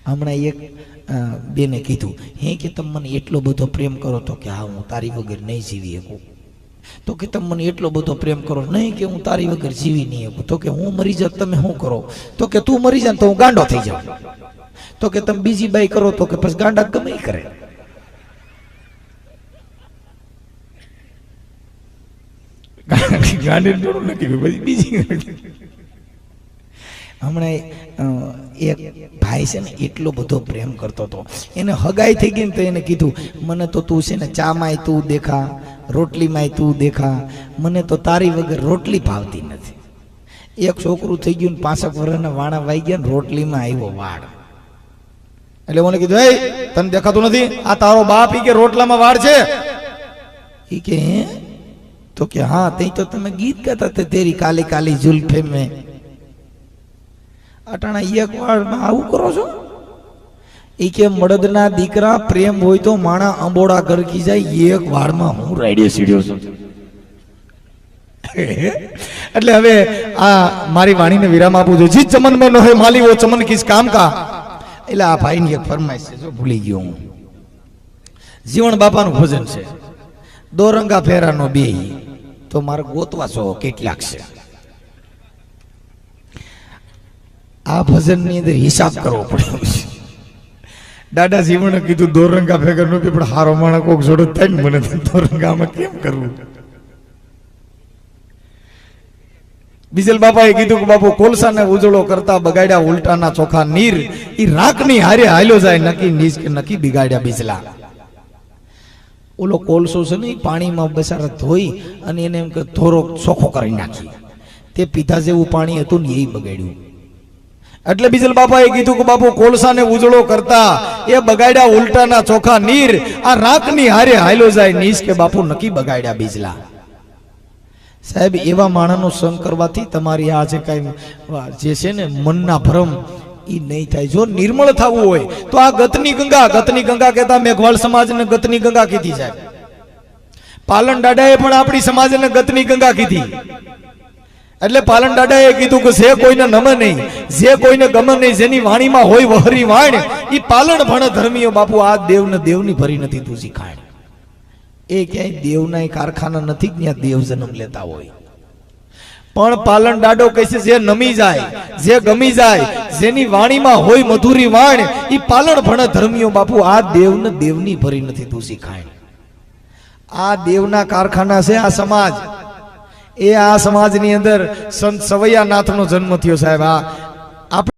હમણાં એક બેને કીધું, હે કે તમે મને એટલો બધો પ્રેમ કરો તો કે હા હું તારી વગર નહીં જીવી શકું. તો કે તમે મને એટલો બધો પ્રેમ કરો, નહીં કે હું તારી વગર જીવી નહીં શકું. તો કે હું મરી જાઉં તમે શું કરો? તો કે તું મરી જાય તો હું ગાંડો થઈ જાઉં. તો કે તમે બીજી બાઈ કરો તો કે પછી ગાંડા ગમે ઈ કરે. ગાંડી જોડું નથી પછી બીજી. હમણાં એક ભાઈ છે ને એટલો બધો પ્રેમ કરતો હતો, એને હગાઈ થઈ ગઈ ને તો એને કીધું મને તો તું છે ને ચામાંય તું દેખા, રોટલીમાંય તું દેખા, મને તો તારી વગર રોટલી ભાવતી નથી. એક છોકરું થઈ ગયું ને 65 વર્ષના વાણા વાઈ ગયા ને રોટલીમાં આવ્યો વાળ. એટલે મને કીધું, એ તને દેખાતું નથી આ તારો બાપ ઈ કે રોટલામાં વાળ છે? ઈ કે હે? તો કે હા તે તો તમે ગીત ગાતા હતા, તેરી કાલી કાલી जुल्फे में. અટાણા એક વાળમાં આવું કરો છો? ઈ કે મળદના દીકરા પ્રેમ હોય તો માણા અંબોડા ગરકી જાય, એક વાળમાં હું રાડ્યો સીડ્યો છું. એટલે હવે આ મારી વાણીને વિરામ આપું છું. જી ચમન में न है माली वो चमन किस काम का. એટલે આ ભાઈની એક ફરમાઈશ છે, જો ભૂલી ગયો હું. જીવણ બાપાનું ભજન છે, દોરંગા ફેરાનો બે, તો મારે ગોતવા છો કેટલાક છે. આ ભજનની અંદર હિસાબ કરવો પડે. દાદા જીવણે કીધું દોરંગા ફેગર નો પણ હારો માણસ કોક જોડે થાય ને, મને દોરંગામાં કેમ કરવું? બીજલ બાપાએ કીધું કે બાપુ કોલસાને ઉજળો કરતા બગાડ્યા ઉલટાના ચોખા નીર, ઈ રાખની હારે હાલ્યો જાય નકી નીચ કે નકી બિગાડ્યા બીજલા. ઓલો કોલસો છે ને પાણીમાં બસારા ધોઈ અને એને એમ કે થોડો ચોખ્ખો કરી નાખી, તે પીધા જેવું પાણી હતું ને એ બગાડ્યું. એટલે બીજલ બાપાએ કીધું કે બાપુ કોલસાને ઉજળો કરતા એ બગાડ્યા ઉલટાના ચોખા નીર, આ રાખની હારે હાલ્યો જાય નીચ કે બાપુ નકી બગાડ્યા બીજલા. સાહેબ એવા માણસનો સંગ કરવાથી તમારી આ જે કઈ જે છે ને મનના ભ્રમ એ નહીં થાય. જો નિર્મળ થવું હોય તો આ ગતની ગંગા કહેતા મેઘવાળ સમાજને ગતની ગંગા કીધી સાહેબ. પાલન દાદાએ પણ આપણી સમાજને ગતની ગંગા કીધી. એટલે પાલન દાદાએ કીધું કે જે કોઈને નમે નહીં, જે કોઈને ગમે નહીં, જેની વાણીમાં હોય વહરી વાણ, એ પાલન ભણ ધર્મીઓ બાપુ આ દેવને દેવની ભરી નથી તું શીખાય. એ ક્યાંય દેવના કારખાના નથી ત્યાં દેવ જન્મ લેતા હોય. પણ પાલન દાડો કહે છે જે નમી જાય, જે ગમી જાય, જેની વાણીમાં હોય મધુરી વાણ, એ પાલન ભણ ધર્મીઓ બાપુ આ દેવને દેવની ભરી નથી તું શીખાય. આ દેવના કારખાના છે આ સમાજ. એ આ સમાજની અંદર સંત સવૈયાનાથનો જન્મ થયો સાહેબ. આ